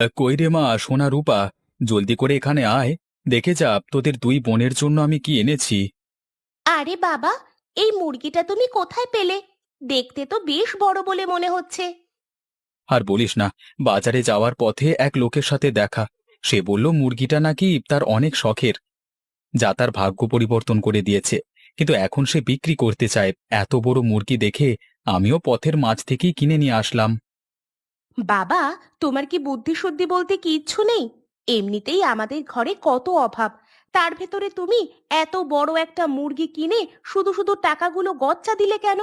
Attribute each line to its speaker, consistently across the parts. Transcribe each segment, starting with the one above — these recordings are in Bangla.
Speaker 1: কই রে মা, সোনা রূপা, জলদি করে এখানে আয়। দেখে যা তোদের দুই বোনের জন্য আমি কি এনেছি।
Speaker 2: আরে বাবা, এই মুরগিটা তুমি কোথায় পেলে? দেখতে তো বেশ বড় বলে মনে হচ্ছে।
Speaker 1: আর বলিস না, বাজারে যাওয়ার পথে এক লোকের সাথে দেখা। সে বলল মুরগিটা নাকি তার অনেক শখের, যা তার ভাগ্য পরিবর্তন করে দিয়েছে। কিন্তু এখন সে বিক্রি করতে চায়। এত বড় মুরগি দেখে আমিও পথের মাছ থেকেই কিনে নিয়ে আসলাম।
Speaker 2: বাবা, তোমার কি বুদ্ধি শুদ্ধি বলতে কিচ্ছু নেই? এমনিতেই আমাদের ঘরে কত অভাব, তার ভেতরে তুমি এত বড় একটা মুরগি কিনে শুধু শুধু টাকাগুলো গচ্চা দিলে কেন?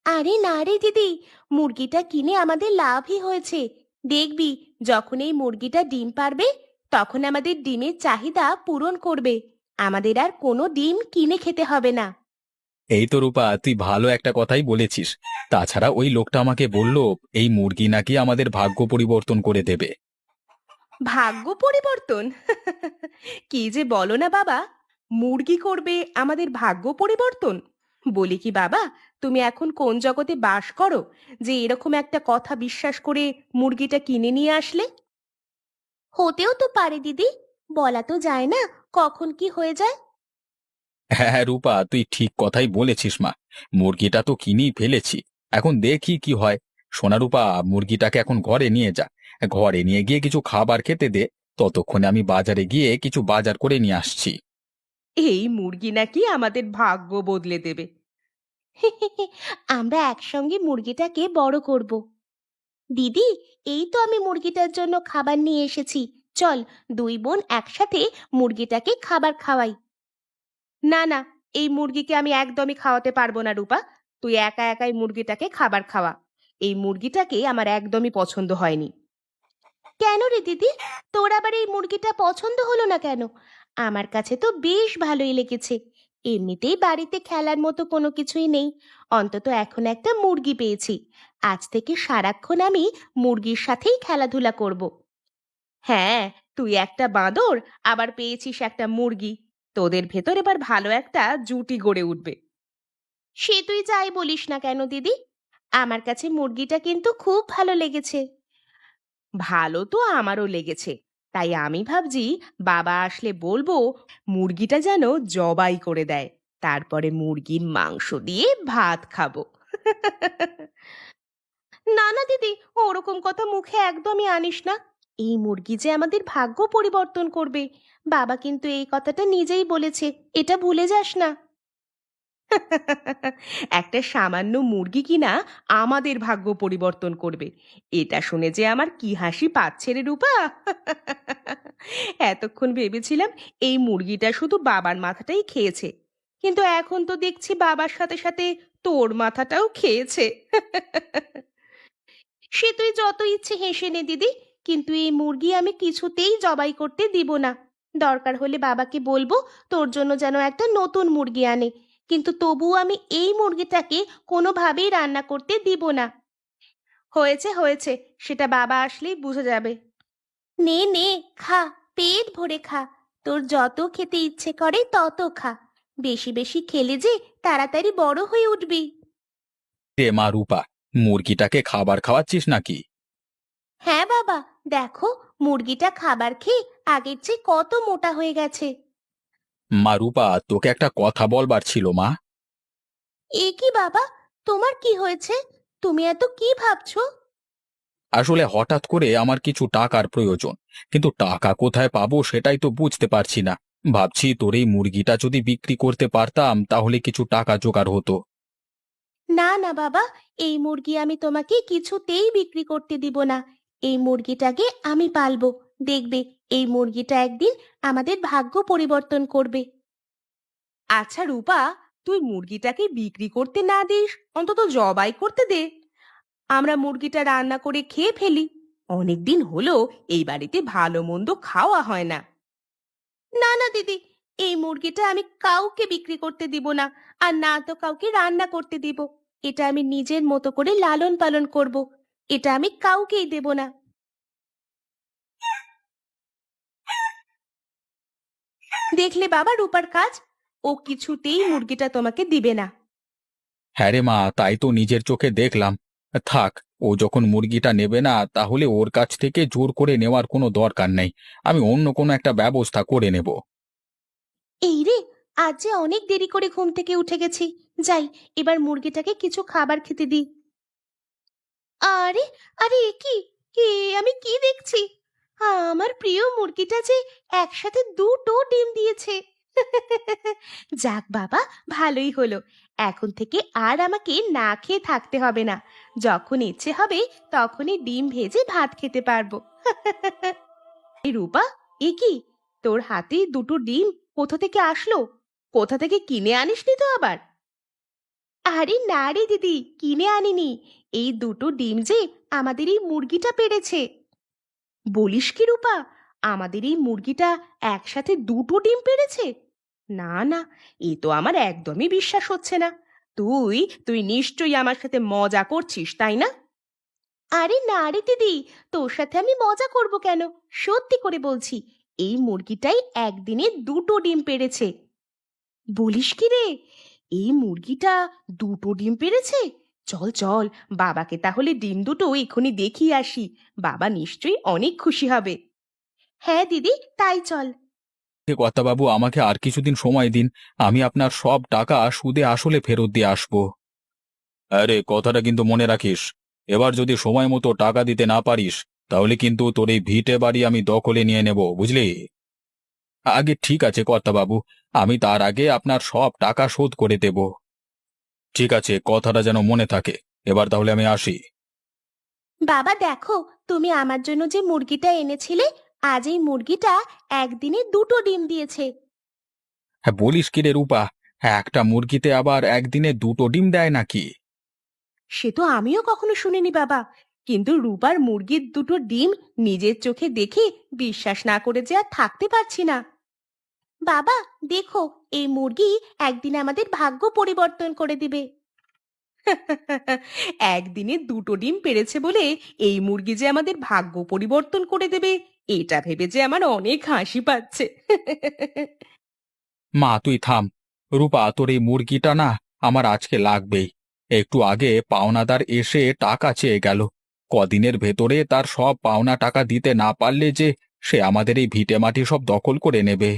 Speaker 2: আরে না রে দিদি, মুরগিটা কিনে আমাদের লাভই হয়েছে। দেখবি, যখন এই মুরগিটা ডিম পারবে, তখন আমাদের ডিমের চাহিদা পূরণ করবে। আমাদের আর কোনো ডিম কিনে খেতে হবে না।
Speaker 1: এই তো রূপা, তুই ভালো একটা কথাই বলেছিস। তাছাড়া ওই লোকটা আমাকে বলল এই মুরগি নাকি আমাদের ভাগ্য পরিবর্তন করে দেবে।
Speaker 2: ভাগ্য পরিবর্তন? কি যে বলো না বাবা, মুরগি করবে আমাদের ভাগ্য পরিবর্তন? বলি কি বাবা, তুমি এখন কোন জগতে বাস করো যে এরকম একটা কথা বিশ্বাস করে মুরগিটা কিনে নিয়ে আসলে? হতেও তো পারে দিদি, বলা তো যায় না কখন কি হয়ে যায়।
Speaker 1: হ্যাঁ হ্যাঁ রূপা, তুই ঠিক কথাই বলেছিস মা। মুরগিটা তো কিনেই ফেলেছি। এখন দেখি কি হয়। সোনা রূপা, মুরগিটাকে এখন ঘরে নিয়ে যা। ঘরে নিয়ে গিয়ে কিছু খাবার খেতে দে। ততক্ষণে আমি বাজারে গিয়ে কিছু বাজার করে নিয়ে আসছি।
Speaker 2: এই মুরগি নাকি আমাদের ভাগ্য বদলে দেবে। আমরা একসঙ্গে মুরগিটাকে বড় করব। দিদি, এই তো আমি মুরগিটার জন্য খাবার নিয়ে এসেছি। চল, দুই বোন একসাথে মুরগিটাকে খাবার খাওয়াই। না না, এই মুরগিকে আমি একদমই খাওয়াতে পারবো না রূপা। তুই একা একাই মুরগিটাকে খাবার খাওয়া। এই মুরগিটাকে আমার একদমই পছন্দ হয়নি। কেন রে দিদি, তোর আবার এই মুরগিটা পছন্দ হলো না কেন? আমার কাছে তো বেশ ভালোই লেগেছে। এমনিতেই বাড়িতে খেলার মতো কোনো কিছুই নেই, অন্তত এখন একটা মুরগি পেয়েছি। আজ থেকে সারাক্ষণ আমি মুরগির সাথেই খেলাধুলা করব। হ্যাঁ, তুই একটা বাঁদর, আবার পেয়েছিস একটা মুরগি। তোদের ভেতর এবার ভালো একটা জুটি গড়ে উঠবে। সে তুই যাই বলিস না কেন দিদি, আমার কাছে মুরগিটা কিন্তু খুব ভালো লেগেছে। ভালো তো আমারও লেগেছে, তাই আমি ভাবছি বাবা আসলে বলবো মুরগিটা যেন জবাই করে দেয়, তারপরে মুরগির মাংস দিয়ে ভাত খাবো। না না দিদি, ওরকম কথা মুখে একদমই আনিস না। এই মুরগি যে আমাদের ভাগ্য পরিবর্তন করবে, বাবা কিন্তু এই কথাটা নিজেই বলেছে, এটা ভুলে যাস না। একটা সামান্য মুরগি কিনা আমাদের ভাগ্য পরিবর্তন করবে, এটা শুনে যে আমার কি হাসি পাচ্ছে রে রূপা। এতক্ষণ ভেবেছিলাম এই মুরগিটা শুধু বাবার মাথাটাই খেয়েছে, কিন্তু এখন তো দেখছি বাবার সাথে সাথে তোর মাথাটাও খেয়েছে। সে তুই যত ইচ্ছে হেসে নে দিদি, কিন্তু এই মুরগি আমি কিছুতেই জবাই করতে দিব না। দরকার হলে বাবাকে বলবো তোর জন্য যেন একটা নতুন মুরগি আনে, কিন্তু তবুও আমি এই মুরগিটাকে কোনোভাবেই রান্না করতে দিব না। হয়েছে হয়েছে, সেটা বাবা আসলেই বুঝে যাবে। নে নে, খা, পেট ভরে খা। তোর যত খেতে ইচ্ছে করে তত খা। বেশি বেশি খেলে যে তাড়াতাড়ি বড় হয়ে উঠবি।
Speaker 1: রে মা রূপা, মুরগিটাকে খাবার খাওয়াচ্ছিস নাকি?
Speaker 2: হ্যাঁ বাবা, দেখো, মুরগিটা খাবার খেয়ে আগের চেয়ে কত মোটা হয়ে গেছে।
Speaker 1: মা রূপা, তোকে একটা কথা বলবার ছিল মা।
Speaker 2: এ কি বাবা, তোমার কি হয়েছে? তুমি এত কি ভাবছো?
Speaker 1: আসলে হঠাৎ করে আমার কিছু টাকার প্রয়োজন, কিন্তু টাকা কোথায় পাবো সেটাই তো বুঝতে পারছি না। ভাবছি তোর এই মুরগিটা যদি বিক্রি করতে পারতাম তাহলে কিছু টাকা জোগাড় হতো।
Speaker 2: না না বাবা, এই মুরগি আমি তোমাকে কিছুতেই বিক্রি করতে দিব না। এই মুরগিটাকে আমি পালবো। দেখবে, এই মুরগিটা একদিন আমাদের ভাগ্য পরিবর্তন করবে। আচ্ছা রূপা, তুই মুরগিটাকে বিক্রি করতে না দিস, অন্তত জবাই করতে দে। আমরা মুরগিটা রান্না করে খেয়ে ফেলি। অনেকদিন হলো এই বাড়িতে ভালো মন্দ খাওয়া হয় না। না না দিদি, এই মুরগিটা আমি কাউকে বিক্রি করতে দিব না, আর না তো কাউকে রান্না করতে দিব। এটা আমি নিজের মতো করে লালন পালন করব। এটা আমি কাউকেই দেব না। দেখলে বাবা রূপার কাজ, ও কিছুতেই মুরগিটা তোমাকে দিবে না।
Speaker 1: হ্যাঁ রে মা, তাই তো নিজের চোখে দেখলাম। থাক, ও যখন মুরগিটা নেবে না তাহলে ওর কাছ থেকে জোর করে নেওয়ার কোনো দরকার নেই। আমি অন্য কোনো একটা ব্যবস্থা করে নেব।
Speaker 2: এই রে, আজ যে অনেক দেরি করে ঘুম থেকে উঠে গেছি। যাই, এবার মুরগিটাকে কিছু খাবার খেতে দিই। আরে, আরে এ কি? আমি কি দেখছি? আমার প্রিয় মুরগিটা যে একসাথে দুটো ডিম দিয়েছে। যাক বাবা, ভালোই হলো। এখন থেকে আর আমাকে না খেয়ে থাকতে হবে না। যখন ইচ্ছে হবে তখনই ডিম ভেজে ভাত খেতে পারবো। এই রূপা, এ কি? তোর হাতে দুটো ডিম কোথা থেকে আসলো? কোথা থেকে কিনে আনিসনি তো আবার? আরে না রে দিদি, কিনে আনিনি। এই দুটো ডিম যে আমাদের এই মুরগিটা পেড়েছে। বলিস কি রূপা? আমাদের এই মুরগিটা একসাথে দুটো ডিম পেড়েছে? না না, এ তো আমার একদমই বিশ্বাস হচ্ছে না। তুই তুই নিশ্চয়ই আমার সাথে মজা করছিস, তাই না? আরে না রে দিদি, তোর সাথে আমি মজা করব কেন? সত্যি করে বলছি, এই মুরগিটাই একদিনে দুটো ডিম পেড়েছে। বলিস কি রে? এই মুরগিটা দুটো ডিম পেড়েছে? চল চল, বাবাকে তাহলে ডিম দুটো এক্ষুনি দেখিয়ে আসি। বাবা নিশ্চয়ই অনেক খুশি হবে। হ্যাঁ দিদি, তাই চল।
Speaker 1: কর্তাবাবু, আমাকে আর কিছুদিন সময় দিন। আমি আপনার সব টাকা সুদে আসলে ফেরত দিয়ে আসবো। আরে, কথাটা কিন্তু মনে রাখিস। এবার যদি সময় মতো টাকা দিতে না পারিস তাহলে কিন্তু তোর এই ভিটে বাড়ি আমি দখলে নিয়ে নেব, বুঝলি? আগে ঠিক আছে কর্তাবাবু, আমি তার আগে আপনার সব টাকা শোধ করে দেব। ঠিক আছে, কথাটা যেন মনে থাকে। এবার তাহলে আমি আসি।
Speaker 2: বাবা দেখো, তুমি আমার জন্য যে মুরগিটা এনেছিলে, আজ এই মুরগিটা একদিনে দুটো ডিম দিয়েছে।
Speaker 1: হ্যাঁ, বলিস কি রে রূপা? হ্যাঁ, একটা মুরগিতে আবার একদিনে দুটো ডিম দেয় নাকি?
Speaker 2: সে তো আমিও কখনো শুনিনি বাবা, কিন্তু রূপার মুরগির দুটো ডিম নিজের চোখে দেখে বিশ্বাস না করে যে আর থাকতে পারছি না। বাবা দেখো, এই মুরগি একদিন আমাদের ভাগ্য পরিবর্তন করে দিবে। একদিনে দুটো ডিম পেড়েছে বলে এই মুরগি যে আমাদের ভাগ্য পরিবর্তন করে দেবে, এটা ভেবে যে আমার অনেক হাসি পাচ্ছে।
Speaker 1: মা, তুই থাম। রূপা, তোর এই মুরগিটা না আমার আজকে লাগবেই। একটু আগে পাওনাদার এসে টাকা চেয়ে গেল। কদিনের ভেতরে তার সব পাওনা টাকা দিতে না পারলে যে সে আমাদের এই ভিটে মাটি সব দখল করে নেবে।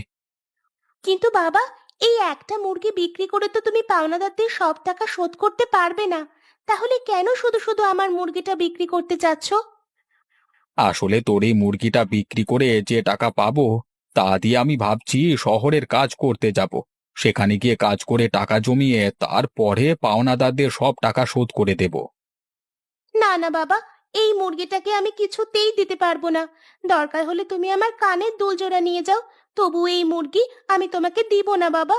Speaker 2: কিন্তু বাবা, এই একটা মুরগি বিক্রি করে তো তুমি পাওনাদারদের সব টাকা শোধ করতে পারবে না। তাহলে কেন শুধু শুধু আমার মুরগিটা বিক্রি করতে চাচ্ছ?
Speaker 1: আসলে তোর এই মুরগিটা বিক্রি করে যে টাকা পাবো তা দিয়ে আমি ভাবছি শহরের কাজ করতে যাব। সেখানে গিয়ে কাজ করে টাকা জমিয়ে তারপরে পাওনাদারদের সব টাকা শোধ করে দেব।
Speaker 2: না না বাবা, এই মুরগিটাকে আমি কিছুতেই দিতে পারবো না। দরকার হলে তুমি আমার কানের দুল জোড়া নিয়ে যাও, তবু এই মুরগি আমি তোমাকে দিব না বাবা।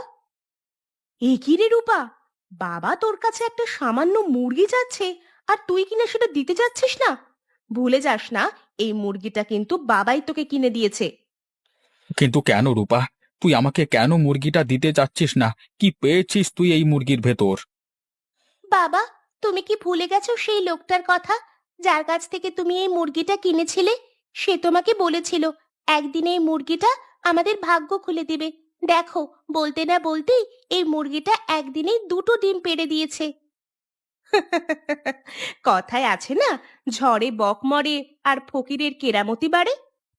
Speaker 2: এ কি রে রূপা, বাবা তোর কাছে একটা সামান্য মুরগি যাচ্ছে আর তুই কিনা সেটা দিতে যাচ্ছিস না? ভুলে যাস না, এই মুরগিটা কিন্তু বাবাই তোকে কিনে দিয়েছে।
Speaker 1: কিন্তু কেন রূপা? তুই আমাকে কেন মুরগিটা দিতে চাচ্ছিস না? কি পেয়েছিস তুই এই মুরগির ভেতর?
Speaker 2: বাবা, তুমি কি ভুলে গেছো সেই লোকটার কথা, যার কাছ থেকে তুমি এই মুরগিটা কিনেছিলে? সে তোমাকে বলেছিল একদিন এই মুরগিটা আমাদের ভাগ্য খুলে দিবে। দেখো, বলতে না বলতেই এই মুরগিটা একদিনেই দুটো ডিম পেড়ে দিয়েছে। কথায় আছে না, ঝড়ে বক মরে আর ফকিরের কেরামতি বাড়ে।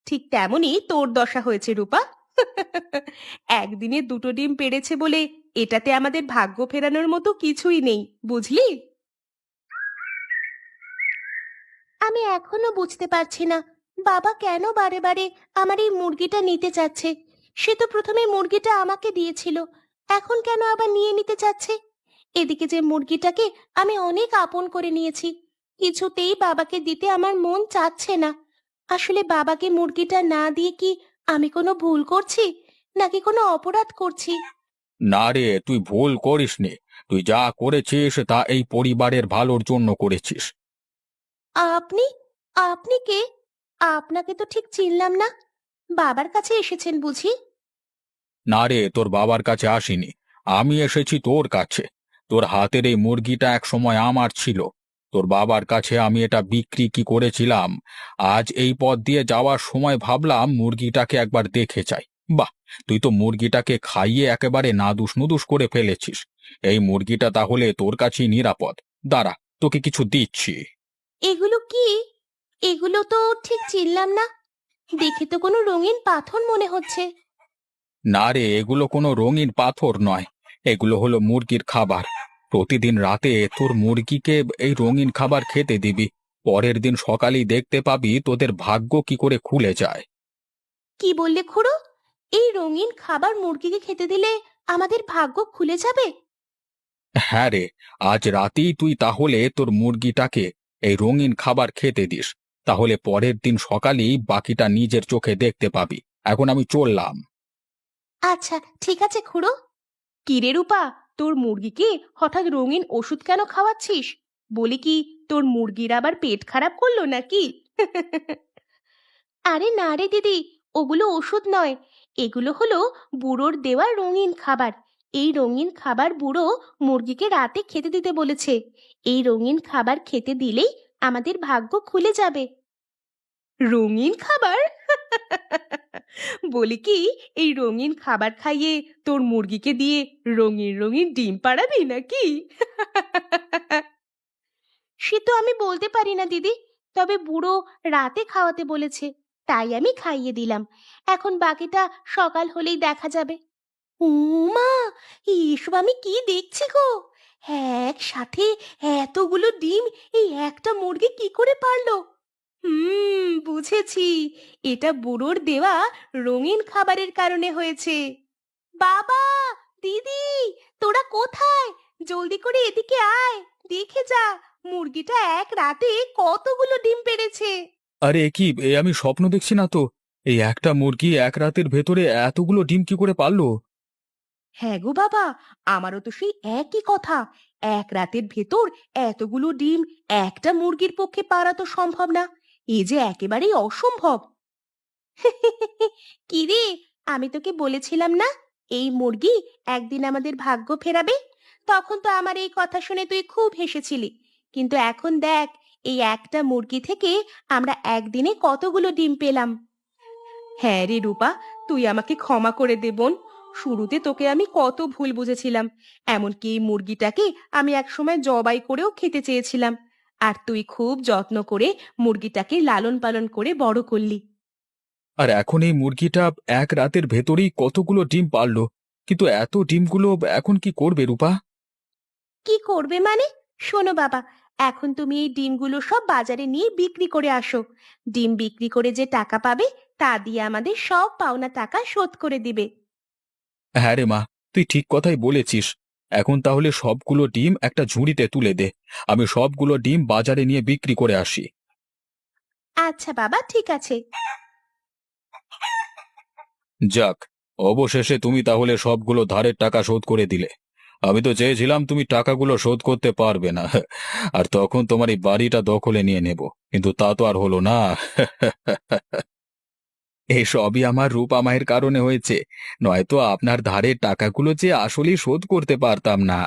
Speaker 2: ঠিক তেমনই তোর দশা হয়েছে রূপা। একদিনে দুটো ডিম পেড়েছে বলে এটাতে আমাদের ভাগ্য ফেরানোর মতো কিছুই নেই, বুঝলি? আমি এখনো বুঝতে পারছি না, বাবা কেন বারে বারে আমার এই মুরগিটা নিতে চাচ্ছে। সে তো প্রথমে মুরগিটা আমাকে দিয়েছিল, এখন কেন আবার নিয়ে নিতে চাচ্ছে? এদিকে যে মুরগিটাকে আমি অনেক আপন করে নিয়েছি, কিছুতেই বাবাকে দিতে আমার মন চাচ্ছে না। আসলে বাবাকে মুরগিটা না দিয়ে কি আমি কোনো ভুল করছি, নাকি কোনো অপরাধ করছি?
Speaker 1: না রে, তুই ভুল করিসনি। তুই যা করেছিস তা এই পরিবারের ভালোর জন্য করেছিস।
Speaker 2: আপনি আপনি কে? আপনাকে তো ঠিক চিনলাম না। বাবার কাছে এসেছেন বুঝি?
Speaker 1: না রে, তোর বাবার কাছে আসিনি। আমি এসেছি তোর কাছে। তোর হাতের এই মুরগিটা একসময় আমার ছিল। তোর বাবার কাছে আমি এটা বিক্রি কি করেছিলাম। আজ এই পথ দিয়ে যাওয়ার সময় ভাবলাম মুরগিটাকে একবার দেখে যাই। বাহ! তুই তো মুরগিটাকে খাইয়ে একেবারে নাদুস নুদুস করে ফেলেছিস। এই মুরগিটা তাহলে তোর কাছেই নিরাপদ। দাঁড়া, তোকে কিছু দিচ্ছি।
Speaker 2: এগুলো কি? এগুলো তো ঠিক চিনলাম না। দেখে তো কোনো রঙিন পাথর মনে হচ্ছে।
Speaker 1: না রে, এগুলো কোনো রঙিন পাথর নয়। এগুলো হলো মুরগির খাবার। প্রতিদিন রাতে তোর মুরগিকে এই রঙিন খাবার খেতে দিবি। পরের দিন সকালেই দেখতে পাবি তোদের ভাগ্য কি করে খুলে যায়।
Speaker 2: কি বললে খুড়ো? এই রঙিন খাবার মুরগিকে খেতে দিলে আমাদের ভাগ্য খুলে যাবে?
Speaker 1: হ্যাঁ রে, আজ রাতেই তুই তাহলে তোর মুরগিটাকে এই রঙিন খাবার খেতে দিস। তাহলে পরের দিন সকালেই বাকিটা নিজের চোখে দেখতে পাবি। এখন আমি চললাম।
Speaker 2: আচ্ছা, ঠিক আছে খুড়ো। কিরে রূপা, তোর মুরগিকে হঠাৎ রঙিন ওষুধ কেন খাওয়াচ্ছিস? বলি কি, তোর মুরগির আবার পেট খারাপ করলো নাকি? আরে না রে দিদি, ওগুলো ওষুধ নয়। এগুলো হলো বুড়োর দেওয়া রঙিন খাবার। এই রঙিন খাবার বুড়ো মুরগিকে রাতে খেতে দিতে বলেছে। এই রঙিন খাবার খেতে দিলেই আমাদের ভাগ্য খুলে যাবে। রঙিন খাবার? বলি কি, এই রঙিন খাবার খাইয়ে তোর মুরগিকে দিয়ে রঙিন রঙিন ডিম পাড়াবি নাকি? সে তো আমি বলতে পারি না দিদি, তবে বুড়ো রাতে খাওয়াতে বলেছে, তাই আমি খাইয়ে দিলাম। এখন বাকিটা সকাল হলেই দেখা যাবে। মা, এসব আমি কি দেখছি গো! একসাথে এতগুলো ডিম এই একটা মুরগি কি করে পারলো? বুঝেছি। এটা বুড়োর দেওয়া রঙিন খাবারের কারণে হয়েছে। বাবা, দিদি, তোরা কোথায়? জলদি করে এদিকে আয়। দেখে যা, মুরগিটা এক রাতে কতগুলো ডিম পেড়েছে।
Speaker 1: আরে এ কি, আমি স্বপ্ন দেখছি না তো? এই একটা মুরগি এক রাতের ভেতরে এতগুলো ডিম কি করে পারলো?
Speaker 2: হ্যাঁ গো বাবা, আমারও তো সেই একই কথা। এক রাতের ভেতর এতগুলো ডিম একটা মুরগির পক্ষে পারা তো সম্ভব না। এ যে একেবারেই অসম্ভব। কি রে, আমি তোকে বলেছিলাম না, এই মুরগি একদিন আমাদের ভাগ্য ফেরাবে? তখন তো আমার এই কথা শুনে তুই খুব হেসেছিলি। কিন্তু এখন দেখ, এই একটা মুরগি থেকে আমরা একদিনে কতগুলো ডিম পেলাম। হ্যাঁ রে রূপা, তুই আমাকে ক্ষমা করে দে বোন। শুরুতে তোকে আমি কত ভুল বুঝেছিলাম। এমনকি এই মুরগিটাকে আমি একসময় জবাই করেও খেতে চেয়েছিলাম। আর তুই খুব যত্ন করে মুরগিটাকে লালন পালন করে বড় করলি।
Speaker 1: আর এখন এই মুরগিটা এক রাতের ভেতরেই কতগুলো ডিম পারলো। কিন্তু এত ডিমগুলো এখন কি করবে রূপা?
Speaker 2: কি করবে মানে? শোনো বাবা, এখন তুমি এই ডিমগুলো সব বাজারে নিয়ে বিক্রি করে আসো। ডিম বিক্রি করে যে টাকা পাবে, তা দিয়ে আমাদের সব পাওনা টাকা শোধ করে দিবে।
Speaker 1: হ্যাঁ রে মা, তুই ঠিক কথাই বলেছিস। এখন তাহলে সবগুলো ডিম একটা ঝুড়িতে তুলে দে। আমি সবগুলো ডিম বাজারে নিয়ে বিক্রি করে আসি।
Speaker 2: আচ্ছা বাবা, ঠিক আছে।
Speaker 1: যাক, অবশেষে তুমি তাহলে সবগুলো ধারের টাকা শোধ করে দিলে। আমি তো চেয়েছিলাম তুমি টাকাগুলো শোধ করতে পারবে না, আর তখন তোমার এই বাড়িটা দখলে নিয়ে নেব। কিন্তু তা তো আর হলো না। এই সবই আমার রূপা মায়ের কারণে হয়েছে। নয়তো আপনার ধারের টাকাগুলো যে আসলেই শোধ করতে পারতাম না।